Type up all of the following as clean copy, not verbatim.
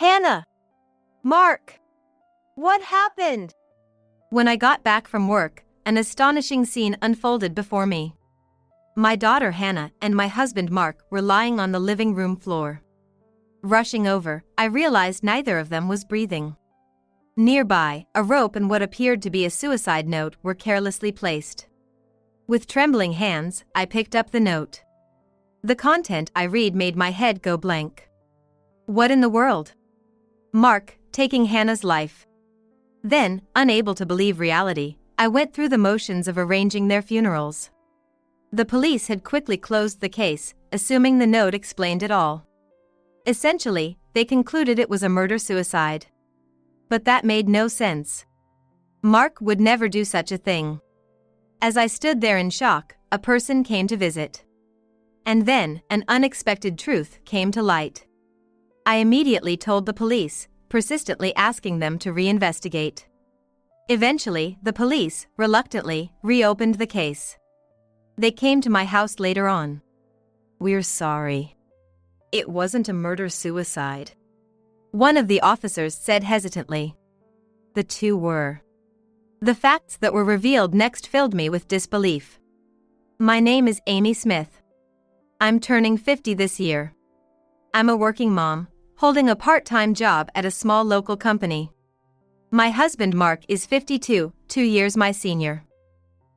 Hannah! Mark! What happened? When I got back from work, an astonishing scene unfolded before me. My daughter Hannah and my husband Mark were lying on the living room floor. Rushing over, I realized neither of them was breathing. Nearby, a rope and what appeared to be a suicide note were carelessly placed. With trembling hands, I picked up the note. The content I read made my head go blank. What in the world? Mark, taking Hannah's life. Then, unable to believe reality, I went through the motions of arranging their funerals. The police had quickly closed the case, assuming the note explained it all. Essentially, they concluded it was a murder-suicide. But that made no sense. Mark would never do such a thing. As I stood there in shock, a person came to visit. And then, an unexpected truth came to light. I immediately told the police, persistently asking them to reinvestigate. Eventually, the police, reluctantly, reopened the case. They came to my house later on. "We're sorry. It wasn't a murder-suicide," one of the officers said hesitantly. The two were. The facts that were revealed next filled me with disbelief. My name is Amy Smith. I'm turning 50 this year. I'm a working mom, holding a part-time job at a small local company. My husband Mark is 52, 2 years my senior.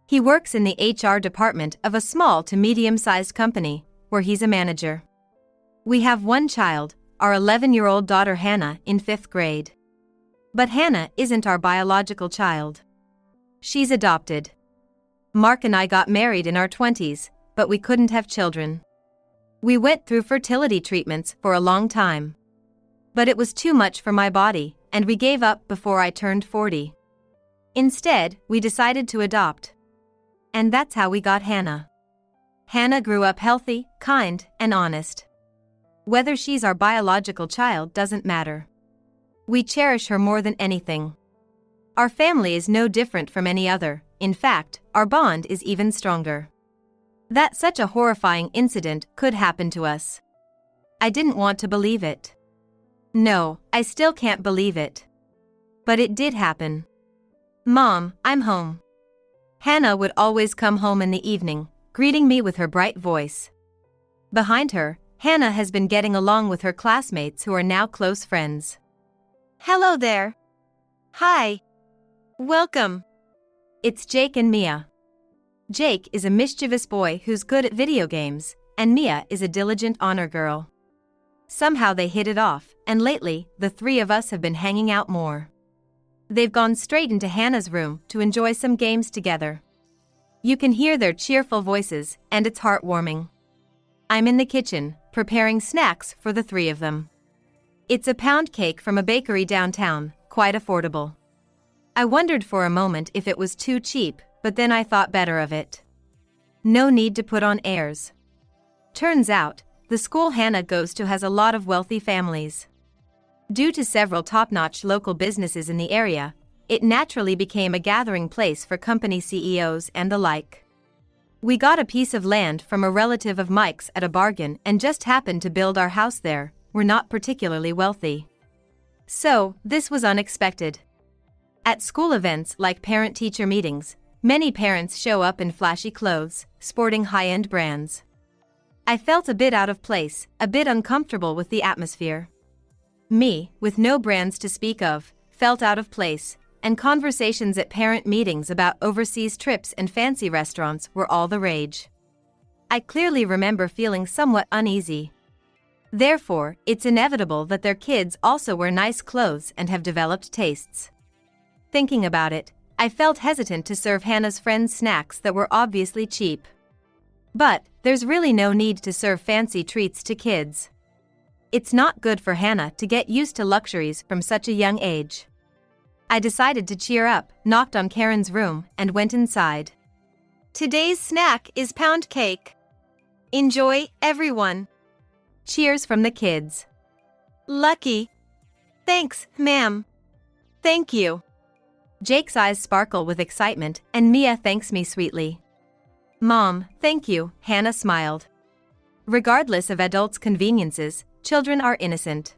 He works in the HR department of a small to medium-sized company, where he's a manager. We have one child, our 11-year-old daughter Hannah, in 5th grade. But Hannah isn't our biological child. She's adopted. Mark and I got married in our 20s, but we couldn't have children. We went through fertility treatments for a long time. But it was too much for my body, and we gave up before I turned 40. Instead, we decided to adopt. And that's how we got Hannah. Hannah grew up healthy, kind, and honest. Whether she's our biological child doesn't matter. We cherish her more than anything. Our family is no different from any other. In fact, our bond is even stronger. That such a horrifying incident could happen to us. I didn't want to believe it. No, I still can't believe it. But it did happen. "Mom, I'm home." Hannah would always come home in the evening, greeting me with her bright voice. Behind her, Hannah has been getting along with her classmates who are now close friends. Hello there. Hi. Welcome. It's Jake and Mia. Jake is a mischievous boy who's good at video games, and Mia is a diligent honor girl. Somehow they hit it off, and lately, the three of us have been hanging out more. They've gone straight into Hannah's room to enjoy some games together. You can hear their cheerful voices, and it's heartwarming. I'm in the kitchen, preparing snacks for the three of them. It's a pound cake from a bakery downtown, quite affordable. I wondered for a moment if it was too cheap, but then I thought better of it. No need to put on airs. Turns out, the school Hannah goes to has a lot of wealthy families. Due to several top-notch local businesses in the area, it naturally became a gathering place for company CEOs and the like. We got a piece of land from a relative of Mike's at a bargain and just happened to build our house there. We're not particularly wealthy. So, this was unexpected. At school events like parent-teacher meetings, many parents show up in flashy clothes, sporting high-end brands. I felt a bit out of place, a bit uncomfortable with the atmosphere. Me, with no brands to speak of, felt out of place, and conversations at parent meetings about overseas trips and fancy restaurants were all the rage. I clearly remember feeling somewhat uneasy. Therefore, it's inevitable that their kids also wear nice clothes and have developed tastes. Thinking about it, I felt hesitant to serve Hannah's friends snacks that were obviously cheap. But, there's really no need to serve fancy treats to kids. It's not good for Hannah to get used to luxuries from such a young age. I decided to cheer up, knocked on Karen's room, and went inside. Today's snack is pound cake. Enjoy, everyone. Cheers from the kids. Lucky. Thanks, ma'am. Thank you. Jake's eyes sparkle with excitement, and Mia thanks me sweetly. Mom, thank you, Hannah smiled. Regardless of adults' conveniences, children are innocent.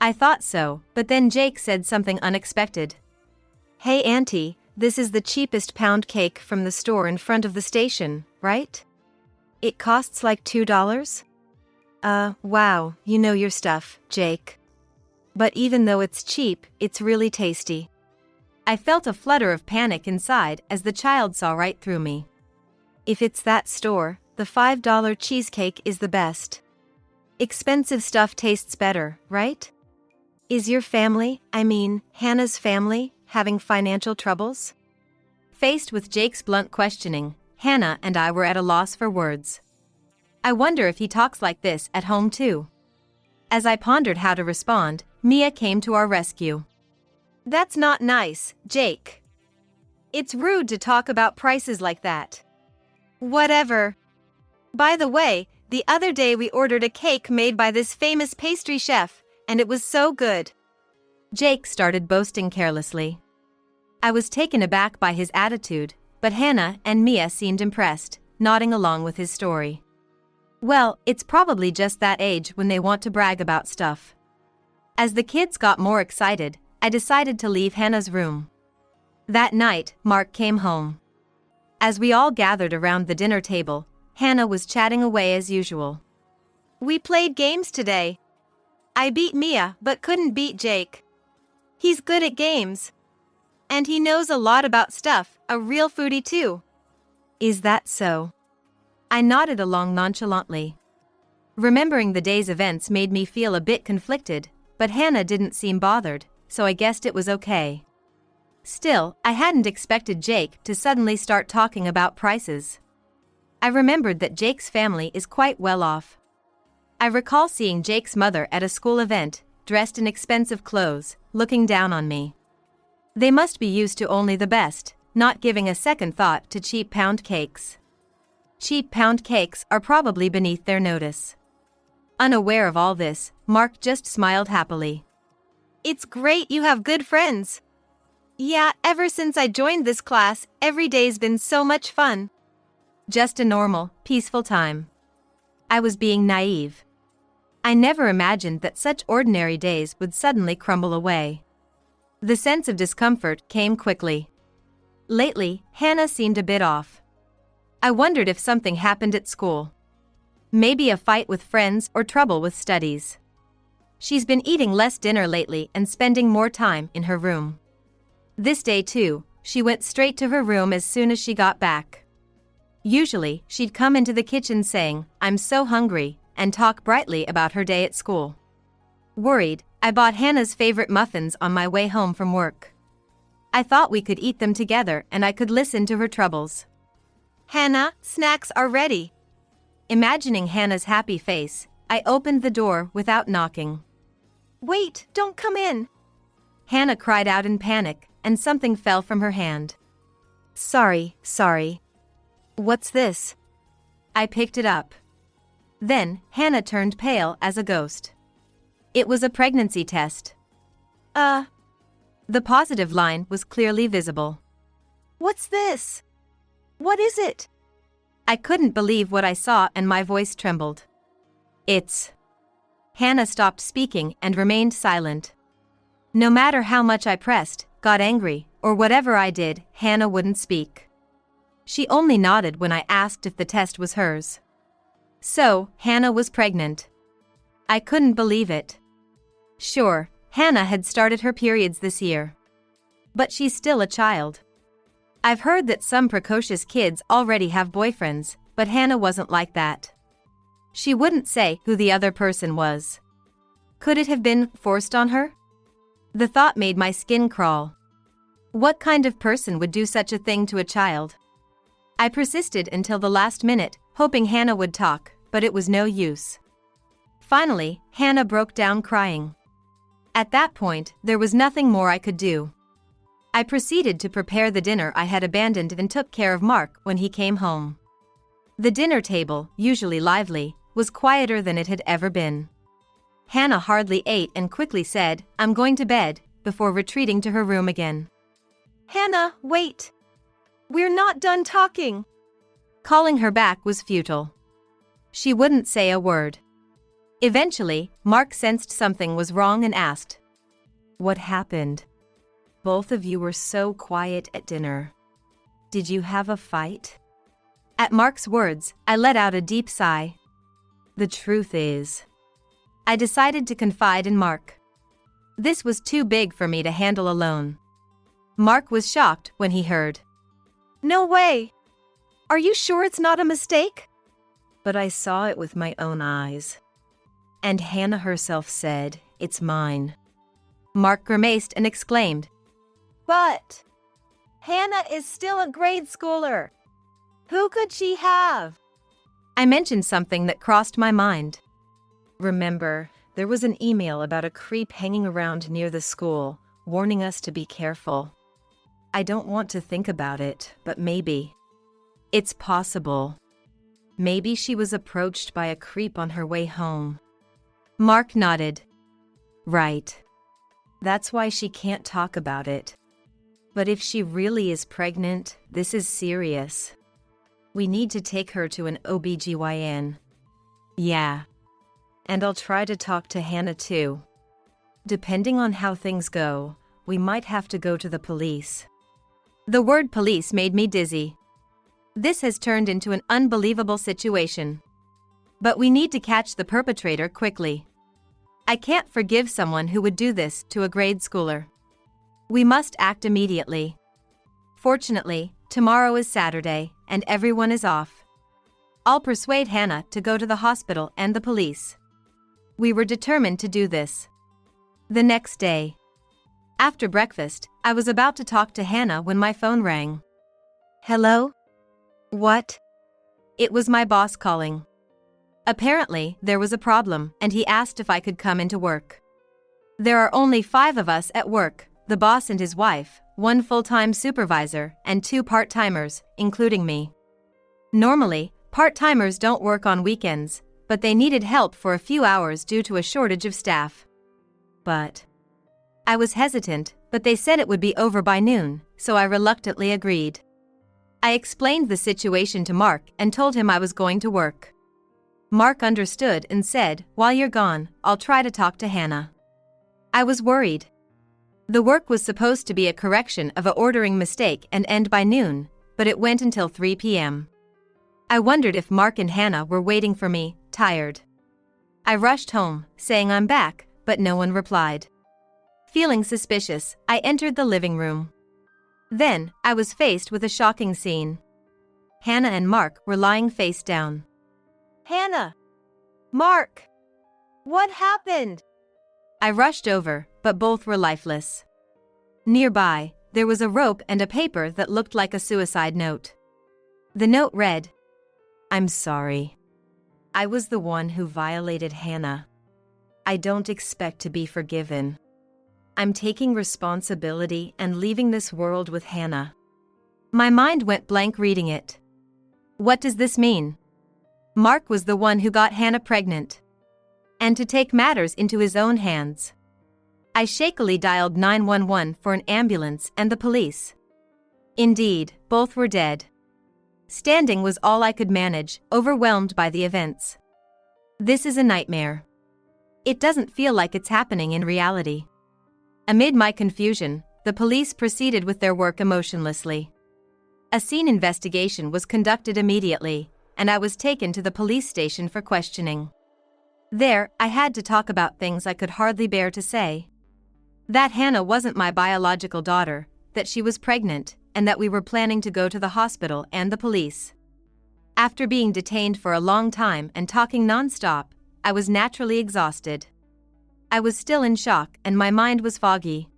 I thought so, but then Jake said something unexpected. Hey Auntie, this is the cheapest pound cake from the store in front of the station, right? It costs like $2? Wow, you know your stuff, Jake. But even though it's cheap, it's really tasty. I felt a flutter of panic inside as the child saw right through me. If it's that store, the $5 cheesecake is the best. Expensive stuff tastes better, right? Is your family, Hannah's family, having financial troubles? Faced with Jake's blunt questioning, Hannah and I were at a loss for words. I wonder if he talks like this at home too. As I pondered how to respond, Mia came to our rescue. That's not nice, Jake. It's rude to talk about prices like that. Whatever. By the way, the other day we ordered a cake made by this famous pastry chef, and it was so good. Jake started boasting carelessly. I was taken aback by his attitude, but Hannah and Mia seemed impressed, nodding along with his story. Well, it's probably just that age when they want to brag about stuff. As the kids got more excited, I decided to leave Hannah's room. That night, Mark came home. As we all gathered around the dinner table, Hannah was chatting away as usual. We played games today. I beat Mia but couldn't beat Jake. He's good at games. And he knows a lot about stuff, a real foodie too. Is that so? I nodded along nonchalantly. Remembering the day's events made me feel a bit conflicted, but Hannah didn't seem bothered, so I guessed it was okay. Still, I hadn't expected Jake to suddenly start talking about prices. I remembered that Jake's family is quite well off. I recall seeing Jake's mother at a school event, dressed in expensive clothes, looking down on me. They must be used to only the best, not giving a second thought to cheap pound cakes. Cheap pound cakes are probably beneath their notice. Unaware of all this, Mark just smiled happily. It's great you have good friends. Yeah, ever since I joined this class, every day's been so much fun. Just a normal, peaceful time. I was being naive. I never imagined that such ordinary days would suddenly crumble away. The sense of discomfort came quickly. Lately, Hannah seemed a bit off. I wondered if something happened at school. Maybe a fight with friends or trouble with studies. She's been eating less dinner lately and spending more time in her room. This day too, she went straight to her room as soon as she got back. Usually, she'd come into the kitchen saying, "I'm so hungry," and talk brightly about her day at school. Worried, I bought Hannah's favorite muffins on my way home from work. I thought we could eat them together and I could listen to her troubles. Hannah, snacks are ready. Imagining Hannah's happy face, I opened the door without knocking. Wait, don't come in. Hannah cried out in panic, and something fell from her hand. Sorry. What's this? I picked it up. Then, Hannah turned pale as a ghost. It was a pregnancy test. The positive line was clearly visible. What's this? What is it? I couldn't believe what I saw and my voice trembled. It's... Hannah stopped speaking and remained silent. No matter how much I pressed, got angry, or whatever I did, Hannah wouldn't speak. She only nodded when I asked if the test was hers. So, Hannah was pregnant. I couldn't believe it. Sure, Hannah had started her periods this year. But she's still a child. I've heard that some precocious kids already have boyfriends, but Hannah wasn't like that. She wouldn't say who the other person was. Could it have been forced on her? The thought made my skin crawl. What kind of person would do such a thing to a child? I persisted until the last minute, hoping Hannah would talk, but it was no use. Finally, Hannah broke down crying. At that point, there was nothing more I could do. I proceeded to prepare the dinner I had abandoned and took care of Mark when he came home. The dinner table, usually lively, was quieter than it had ever been. Hannah hardly ate and quickly said, "I'm going to bed," before retreating to her room again. Hannah, wait. We're not done talking. Calling her back was futile. She wouldn't say a word. Eventually, Mark sensed something was wrong and asked, "What happened? Both of you were so quiet at dinner. Did you have a fight?" At Mark's words, I let out a deep sigh. The truth is, I decided to confide in Mark. This was too big for me to handle alone. Mark was shocked when he heard, "No way! Are you sure it's not a mistake?" "But I saw it with my own eyes. And Hannah herself said, 'It's mine.'" Mark grimaced and exclaimed, "But Hannah is still a grade schooler. Who could she have?" I mentioned something that crossed my mind. "Remember, there was an email about a creep hanging around near the school, warning us to be careful. I don't want to think about it, but maybe. It's possible. Maybe she was approached by a creep on her way home." Mark nodded. "Right. That's why she can't talk about it. But if she really is pregnant, this is serious. We need to take her to an OBGYN. Yeah. And I'll try to talk to Hannah too. Depending on how things go, we might have to go to the police." The word police made me dizzy. This has turned into an unbelievable situation. But we need to catch the perpetrator quickly. I can't forgive someone who would do this to a grade schooler. We must act immediately. Fortunately, tomorrow is Saturday, and everyone is off. I'll persuade Hannah to go to the hospital and the police. We were determined to do this. The next day, after breakfast, I was about to talk to Hannah when my phone rang. "Hello? What?" It was my boss calling. Apparently, there was a problem, and he asked if I could come into work. There are only 5 of us at work, the boss and his wife, 1 full-time supervisor, and 2 part-timers, including me. Normally, part-timers don't work on weekends, but they needed help for a few hours due to a shortage of staff. But I was hesitant, but they said it would be over by noon, so I reluctantly agreed. I explained the situation to Mark and told him I was going to work. Mark understood and said, "While you're gone, I'll try to talk to Hannah." I was worried. The work was supposed to be a correction of a ordering mistake and end by noon, but it went until 3 p.m. I wondered if Mark and Hannah were waiting for me, tired. I rushed home, saying I'm back, but no one replied. Feeling suspicious, I entered the living room. Then, I was faced with a shocking scene. Hannah and Mark were lying face down. "Hannah! Mark! What happened?" I rushed over, but both were lifeless. Nearby, there was a rope and a paper that looked like a suicide note. The note read, "I'm sorry. I was the one who violated Hannah. I don't expect to be forgiven. I'm taking responsibility and leaving this world with Hannah." My mind went blank reading it. What does this mean? Mark was the one who got Hannah pregnant. And to take matters into his own hands. I shakily dialed 911 for an ambulance and the police. Indeed, both were dead. Standing was all I could manage, overwhelmed by the events. This is a nightmare. It doesn't feel like it's happening in reality. Amid my confusion, the police proceeded with their work emotionlessly. A scene investigation was conducted immediately, and I was taken to the police station for questioning. There, I had to talk about things I could hardly bear to say. That Hannah wasn't my biological daughter, that she was pregnant, and that we were planning to go to the hospital and the police. After being detained for a long time and talking non-stop, I was naturally exhausted. I was still in shock and my mind was foggy.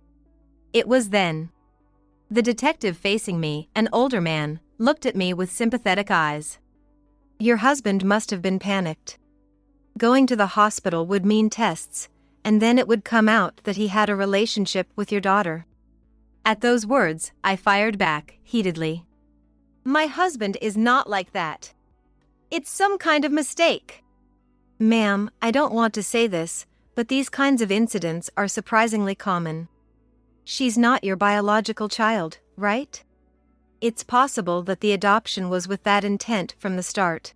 It was then. The detective facing me, an older man, looked at me with sympathetic eyes. "Your husband must have been panicked. Going to the hospital would mean tests, and then it would come out that he had a relationship with your daughter." At those words, I fired back, heatedly. "My husband is not like that. It's some kind of mistake." "Ma'am, I don't want to say this, but these kinds of incidents are surprisingly common. She's not your biological child, right? It's possible that the adoption was with that intent from the start."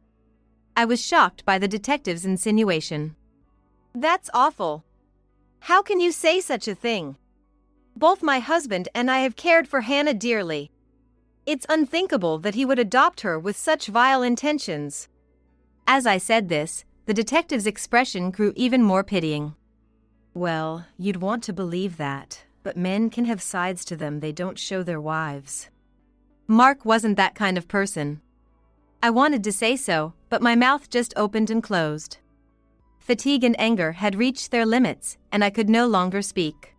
I was shocked by the detective's insinuation. That's awful. How can you say such a thing? Both my husband and I have cared for Hannah dearly. It's unthinkable that he would adopt her with such vile intentions. As I said this, the detective's expression grew even more pitying. Well, you'd want to believe that, but men can have sides to them they don't show their wives. Mark wasn't that kind of person. I wanted to say so, but my mouth just opened and closed. Fatigue and anger had reached their limits, and I could no longer speak.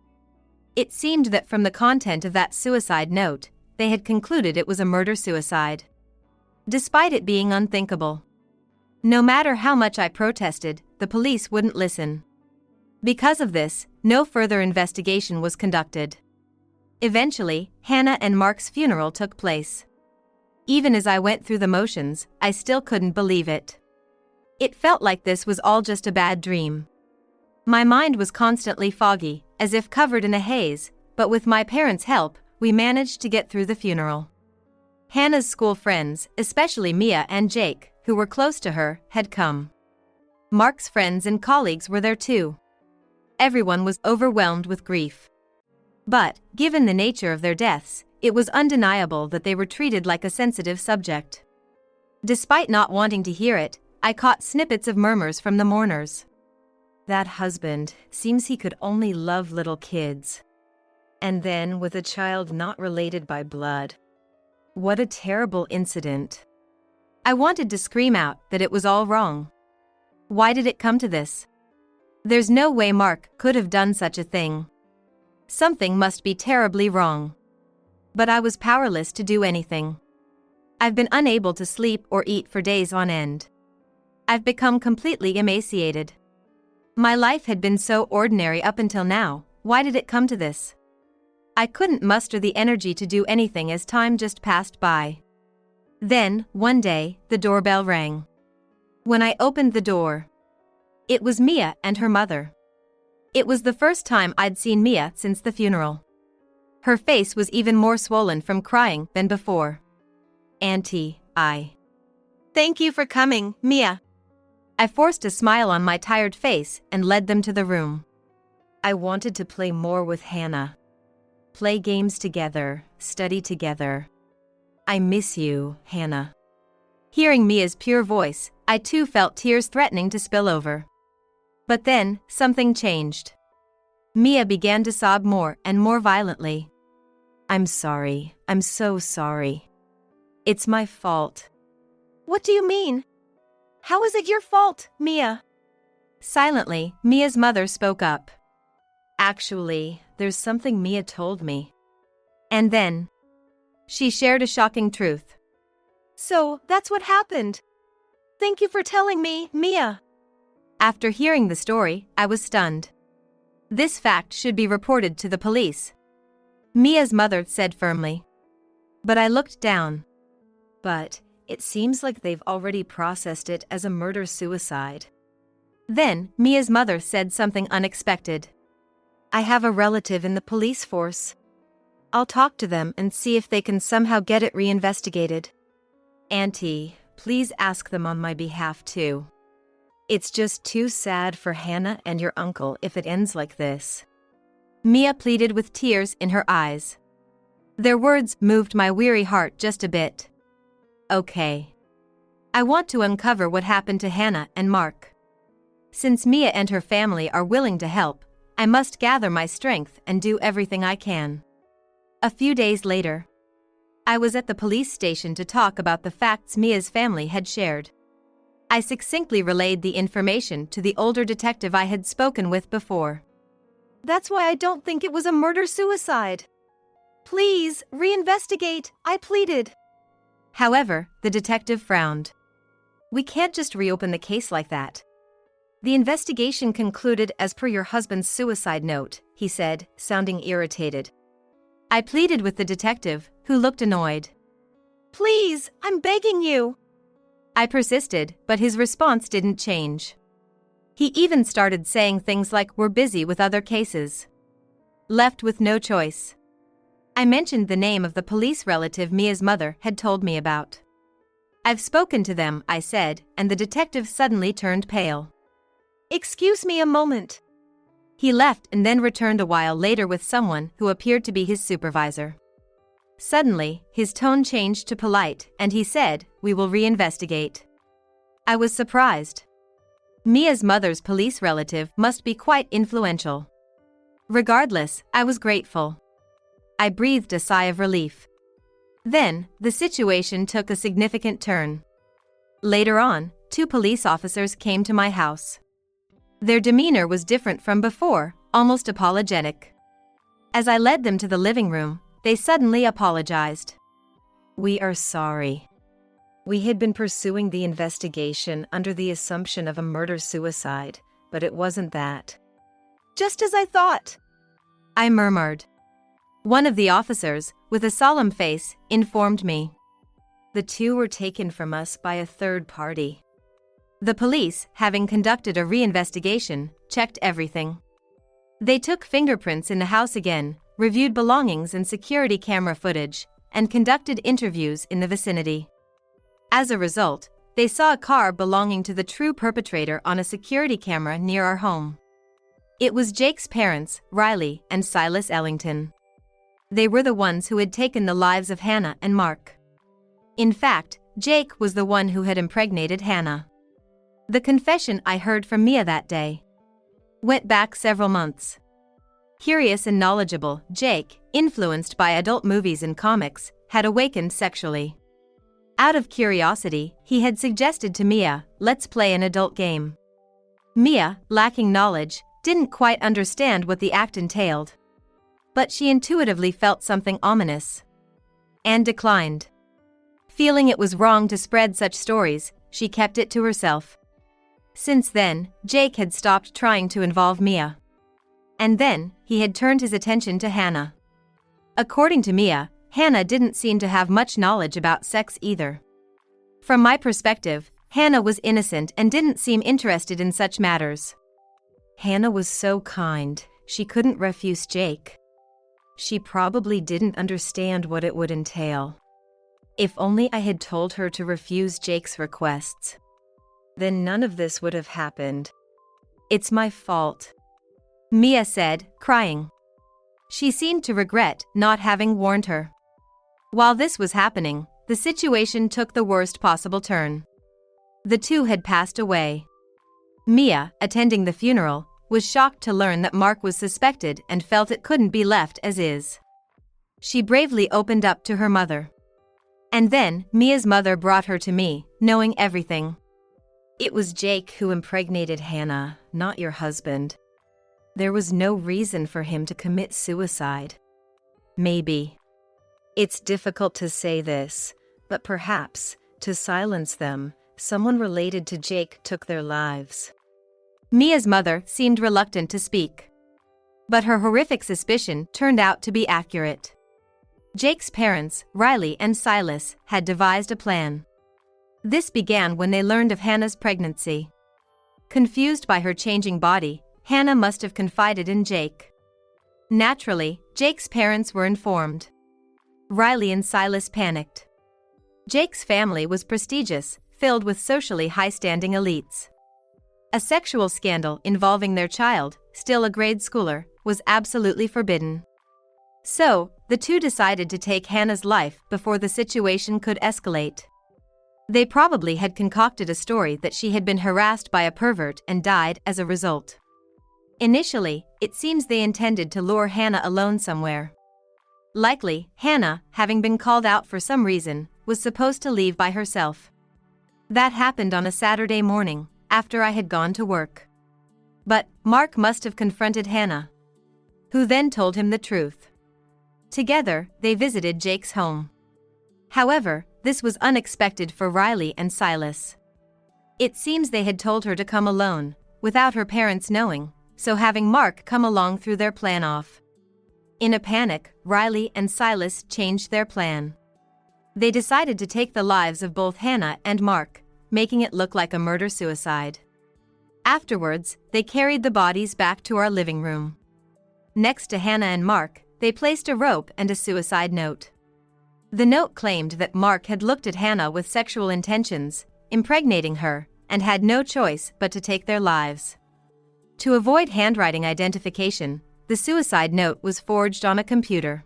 It seemed that from the content of that suicide note, they had concluded it was a murder-suicide. Despite it being unthinkable. No matter how much I protested, the police wouldn't listen. Because of this, no further investigation was conducted. Eventually, Hannah and Mark's funeral took place. Even as I went through the motions, I still couldn't believe it. It felt like this was all just a bad dream. My mind was constantly foggy, as if covered in a haze, but with my parents' help, we managed to get through the funeral. Hannah's school friends, especially Mia and Jake, who were close to her, had come. Mark's friends and colleagues were there too. Everyone was overwhelmed with grief. But, given the nature of their deaths, it was undeniable that they were treated like a sensitive subject. Despite not wanting to hear it, I caught snippets of murmurs from the mourners. That husband, seems he could only love little kids. And then with a child not related by blood. What a terrible incident. I wanted to scream out that it was all wrong. Why did it come to this? There's no way Mark could have done such a thing. Something must be terribly wrong. But I was powerless to do anything. I've been unable to sleep or eat for days on end. I've become completely emaciated. My life had been so ordinary up until now, why did it come to this? I couldn't muster the energy to do anything as time just passed by. Then, one day, the doorbell rang. When I opened the door, it was Mia and her mother. It was the first time I'd seen Mia since the funeral. Her face was even more swollen from crying than before. Auntie, Thank you for coming, Mia. I forced a smile on my tired face and led them to the room. I wanted to play more with Hannah. Play games together, study together. I miss you, Hannah. Hearing Mia's pure voice, I too felt tears threatening to spill over. But then, something changed. Mia began to sob more and more violently. I'm sorry, I'm so sorry. It's my fault. What do you mean? How is it your fault, Mia? Silently, Mia's mother spoke up. Actually, there's something Mia told me. And then, she shared a shocking truth. So, that's what happened. Thank you for telling me, Mia. After hearing the story, I was stunned. This fact should be reported to the police, Mia's mother said firmly. But I looked down. But it seems like they've already processed it as a murder-suicide. Then, Mia's mother said something unexpected. I have a relative in the police force. I'll talk to them and see if they can somehow get it reinvestigated. Auntie, please ask them on my behalf too. It's just too sad for Hannah and your uncle if it ends like this. Mia pleaded with tears in her eyes. Their words moved my weary heart just a bit. Okay. I want to uncover what happened to Hannah and Mark. Since Mia and her family are willing to help, I must gather my strength and do everything I can. A few days later, I was at the police station to talk about the facts Mia's family had shared. I succinctly relayed the information to the older detective I had spoken with before. That's why I don't think it was a murder-suicide. Please, reinvestigate, I pleaded. However, the detective frowned. We can't just reopen the case like that. The investigation concluded as per your husband's suicide note, he said, sounding irritated. I pleaded with the detective, who looked annoyed. Please, I'm begging you. I persisted, but his response didn't change. He even started saying things like we're busy with other cases. Left with no choice. I mentioned the name of the police relative Mia's mother had told me about. I've spoken to them, I said, and the detective suddenly turned pale. Excuse me a moment. He left and then returned a while later with someone who appeared to be his supervisor. Suddenly, his tone changed to polite and he said, "We will reinvestigate." I was surprised. Mia's mother's police relative must be quite influential. Regardless, I was grateful. I breathed a sigh of relief. Then, the situation took a significant turn. Later on, 2 police officers came to my house. Their demeanor was different from before, almost apologetic. As I led them to the living room, they suddenly apologized. We are sorry. We had been pursuing the investigation under the assumption of a murder-suicide, but it wasn't that. Just as I thought, I murmured. One of the officers, with a solemn face, informed me. The 2 were taken from us by a third party. The police, having conducted a reinvestigation, checked everything. They took fingerprints in the house again, reviewed belongings and security camera footage, and conducted interviews in the vicinity. As a result, they saw a car belonging to the true perpetrator on a security camera near our home. It was Jake's parents, Riley and Silas Ellington. They were the ones who had taken the lives of Hannah and Mark. In fact, Jake was the one who had impregnated Hannah. The confession I heard from Mia that day went back several months. Curious and knowledgeable, Jake, influenced by adult movies and comics, had awakened sexually. Out of curiosity, he had suggested to Mia, "Let's play an adult game." Mia, lacking knowledge, didn't quite understand what the act entailed. But she intuitively felt something ominous. And declined. Feeling it was wrong to spread such stories, she kept it to herself. Since then, Jake had stopped trying to involve Mia. And then, he had turned his attention to Hannah. According to Mia, Hannah didn't seem to have much knowledge about sex either. From my perspective, Hannah was innocent and didn't seem interested in such matters. Hannah was so kind, she couldn't refuse Jake. She probably didn't understand what it would entail. If only I had told her to refuse Jake's requests. Then none of this would have happened. It's my fault, Mia said, crying. She seemed to regret not having warned her. While this was happening, the situation took the worst possible turn. The 2 had passed away. Mia, attending the funeral, was shocked to learn that Mark was suspected and felt it couldn't be left as is. She bravely opened up to her mother. And then, Mia's mother brought her to me, knowing everything. It was Jake who impregnated Hannah, not your husband. There was no reason for him to commit suicide. Maybe. It's difficult to say this, but perhaps, to silence them, someone related to Jake took their lives. Mia's mother seemed reluctant to speak. But her horrific suspicion turned out to be accurate. Jake's parents, Riley and Silas, had devised a plan. This began when they learned of Hannah's pregnancy. Confused by her changing body, Hannah must have confided in Jake. Naturally, Jake's parents were informed. Riley and Silas panicked. Jake's family was prestigious, filled with socially high-standing elites. A sexual scandal involving their child, still a grade schooler, was absolutely forbidden. So, the 2 decided to take Hannah's life before the situation could escalate. They probably had concocted a story that she had been harassed by a pervert and died as a result. Initially, it seems they intended to lure Hannah alone somewhere. Likely, Hannah, having been called out for some reason, was supposed to leave by herself. That happened on a Saturday morning, after I had gone to work. But Mark must have confronted Hannah, who then told him the truth. Together, they visited Jake's home. However, this was unexpected for Riley and Silas. It seems they had told her to come alone, without her parents knowing, so having Mark come along threw their plan off. In a panic, Riley and Silas changed their plan. They decided to take the lives of both Hannah and Mark, making it look like a murder-suicide. Afterwards, they carried the bodies back to our living room. Next to Hannah and Mark, they placed a rope and a suicide note. The note claimed that Mark had looked at Hannah with sexual intentions, impregnating her, and had no choice but to take their lives. To avoid handwriting identification, the suicide note was forged on a computer.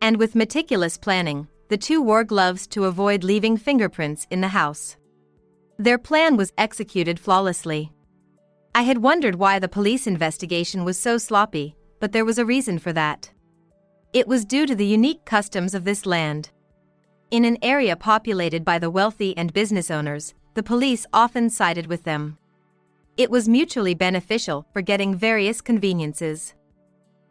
And with meticulous planning, the two wore gloves to avoid leaving fingerprints in the house. Their plan was executed flawlessly. I had wondered why the police investigation was so sloppy, but there was a reason for that. It was due to the unique customs of this land. In an area populated by the wealthy and business owners, the police often sided with them. It was mutually beneficial for getting various conveniences.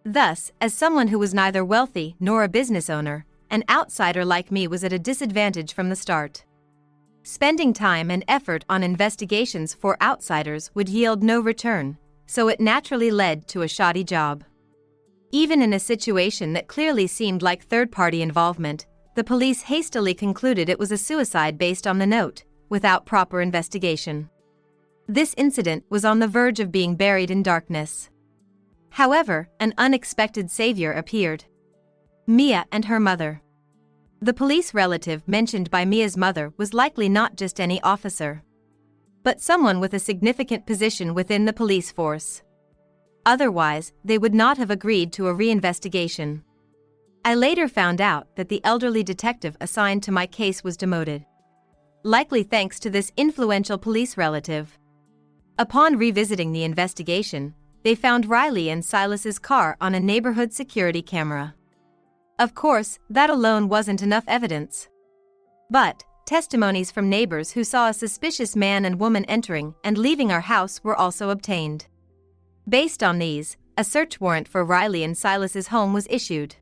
Thus, as someone who was neither wealthy nor a business owner, an outsider like me was at a disadvantage from the start. Spending time and effort on investigations for outsiders would yield no return, so it naturally led to a shoddy job. Even in a situation that clearly seemed like third-party involvement, the police hastily concluded it was a suicide based on the note, without proper investigation. This incident was on the verge of being buried in darkness. However, an unexpected savior appeared. Mia and her mother. The police relative mentioned by Mia's mother was likely not just any officer, but someone with a significant position within the police force. Otherwise, they would not have agreed to a reinvestigation. I later found out that the elderly detective assigned to my case was demoted, likely thanks to this influential police relative. Upon revisiting the investigation, they found Riley and Silas's car on a neighborhood security camera. Of course, that alone wasn't enough evidence. But testimonies from neighbors who saw a suspicious man and woman entering and leaving our house were also obtained. Based on these, a search warrant for Riley and Silas's home was issued.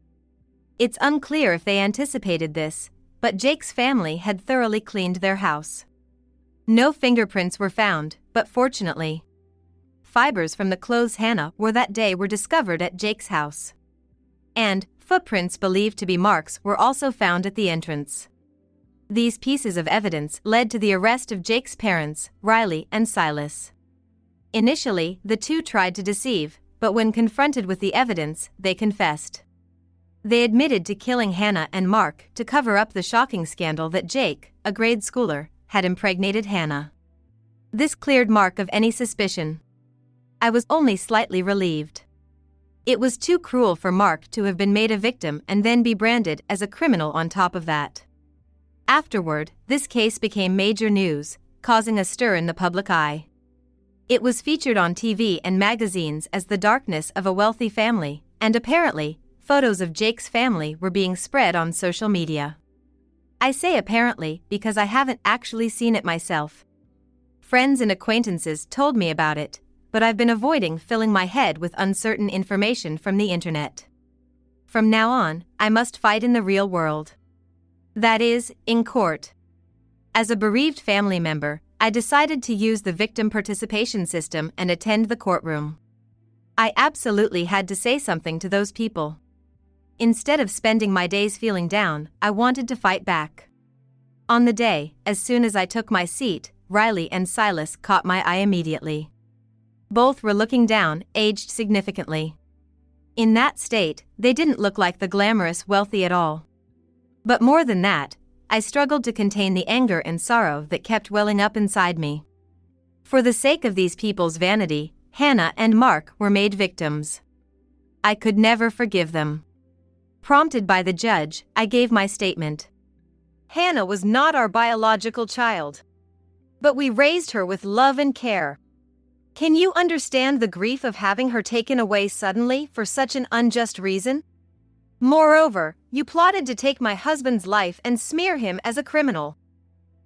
It's unclear if they anticipated this, but Jake's family had thoroughly cleaned their house. No fingerprints were found, but fortunately, fibers from the clothes Hannah wore that day were discovered at Jake's house. And footprints believed to be Mark's were also found at the entrance. These pieces of evidence led to the arrest of Jake's parents, Riley and Silas. Initially, the two tried to deceive, but when confronted with the evidence, they confessed. They admitted to killing Hannah and Mark to cover up the shocking scandal that Jake, a grade schooler, had impregnated Hannah. This cleared Mark of any suspicion. I was only slightly relieved. It was too cruel for Mark to have been made a victim and then be branded as a criminal on top of that. Afterward, this case became major news, causing a stir in the public eye. It was featured on TV and magazines as the darkness of a wealthy family, and apparently, photos of Jake's family were being spread on social media. I say apparently because I haven't actually seen it myself. Friends and acquaintances told me about it, but I've been avoiding filling my head with uncertain information from the internet. From now on, I must fight in the real world. That is, in court. As a bereaved family member, I decided to use the victim participation system and attend the courtroom. I absolutely had to say something to those people. Instead of spending my days feeling down, I wanted to fight back. On the day, as soon as I took my seat, Riley and Silas caught my eye immediately. Both were looking down, aged significantly. In that state, they didn't look like the glamorous wealthy at all. But more than that, I struggled to contain the anger and sorrow that kept welling up inside me. For the sake of these people's vanity, Hannah and Mark were made victims. I could never forgive them. Prompted by the judge, I gave my statement. Hannah was not our biological child, but we raised her with love and care. Can you understand the grief of having her taken away suddenly for such an unjust reason? Moreover, you plotted to take my husband's life and smear him as a criminal.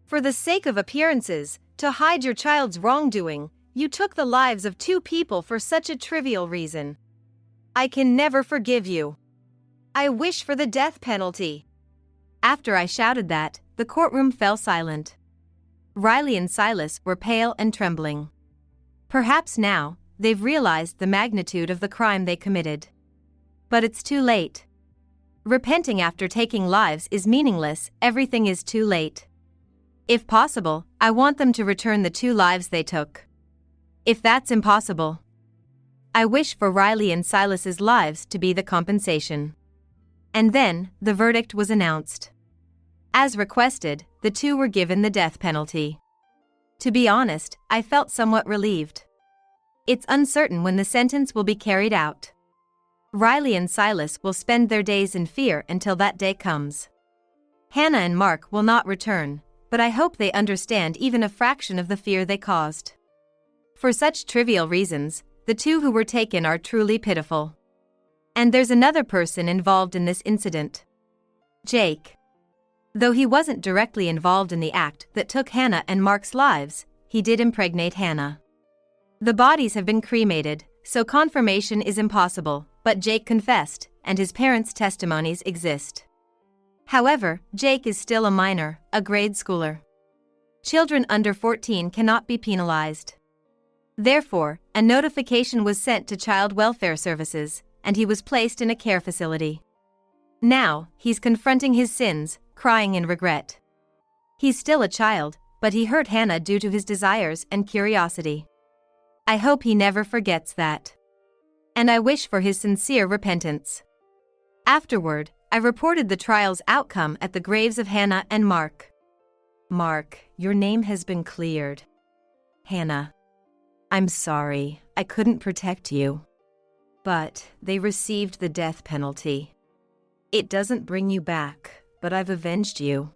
For the sake of appearances, to hide your child's wrongdoing, you took the lives of two people for such a trivial reason. I can never forgive you. I wish for the death penalty. After I shouted that, the courtroom fell silent. Riley and Silas were pale and trembling. Perhaps now, they've realized the magnitude of the crime they committed. But it's too late. Repenting after taking lives is meaningless, everything is too late. If possible, I want them to return the 2 lives they took. If that's impossible, I wish for Riley and Silas's lives to be the compensation. And then, the verdict was announced. As requested, the 2 were given the death penalty. To be honest, I felt somewhat relieved. It's uncertain when the sentence will be carried out. Riley and Silas will spend their days in fear until that day comes. Hannah and Mark will not return, but I hope they understand even a fraction of the fear they caused. For such trivial reasons, the two who were taken are truly pitiful. And there's another person involved in this incident. Jake. Though he wasn't directly involved in the act that took Hannah and Mark's lives, he did impregnate Hannah. The bodies have been cremated, so confirmation is impossible, but Jake confessed, and his parents' testimonies exist. However, Jake is still a minor, a grade schooler. Children under 14 cannot be penalized. Therefore, a notification was sent to Child Welfare Services, and he was placed in a care facility. Now, he's confronting his sins, crying in regret. He's still a child, but he hurt Hannah due to his desires and curiosity. I hope he never forgets that. And I wish for his sincere repentance. Afterward, I reported the trial's outcome at the graves of Hannah and Mark. Mark, your name has been cleared. Hannah. I'm sorry, I couldn't protect you. But they received the death penalty. It doesn't bring you back, but I've avenged you.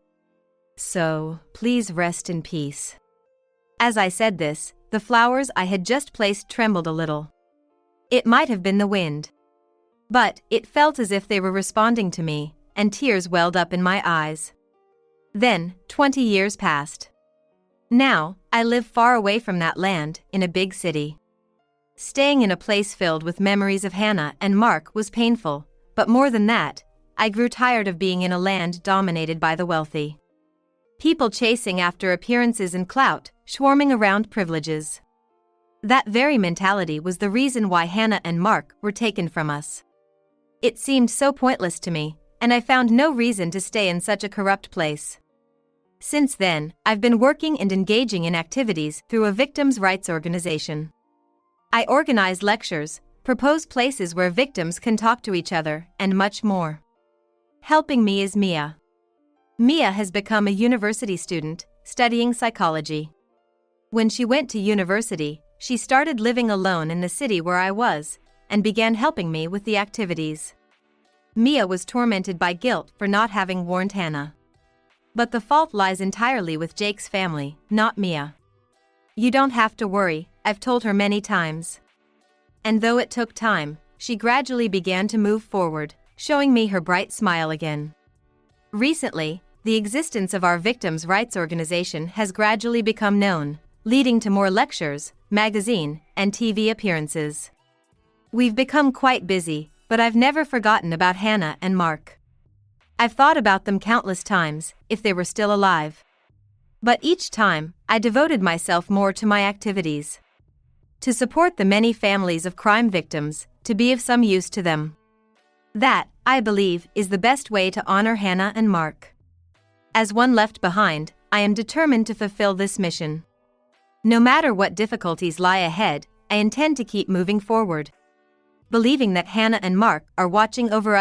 So, please rest in peace. As I said this, the flowers I had just placed trembled a little. It might have been the wind. But it felt as if they were responding to me, and tears welled up in my eyes. Then, 20 years passed. Now, I live far away from that land, in a big city. Staying in a place filled with memories of Hannah and Mark was painful, but more than that, I grew tired of being in a land dominated by the wealthy. People chasing after appearances and clout, swarming around privileges. That very mentality was the reason why Hannah and Mark were taken from us. It seemed so pointless to me, and I found no reason to stay in such a corrupt place. Since then, I've been working and engaging in activities through a victims' rights organization. I organize lectures, propose places where victims can talk to each other, and much more. Helping me is Mia. Mia has become a university student, studying psychology. When she went to university, she started living alone in the city where I was, and began helping me with the activities. Mia was tormented by guilt for not having warned Hannah. But the fault lies entirely with Jake's family, not Mia. You don't have to worry, I've told her many times. And though it took time, she gradually began to move forward, showing me her bright smile again. Recently, the existence of our victims' rights organization has gradually become known, leading to more lectures, magazine, and TV appearances. We've become quite busy, but I've never forgotten about Hannah and Mark. I've thought about them countless times, if they were still alive. But each time, I devoted myself more to my activities. To support the many families of crime victims, to be of some use to them. That, I believe, is the best way to honor Hannah and Mark. As one left behind, I am determined to fulfill this mission. No matter what difficulties lie ahead, I intend to keep moving forward. Believing that Hannah and Mark are watching over us.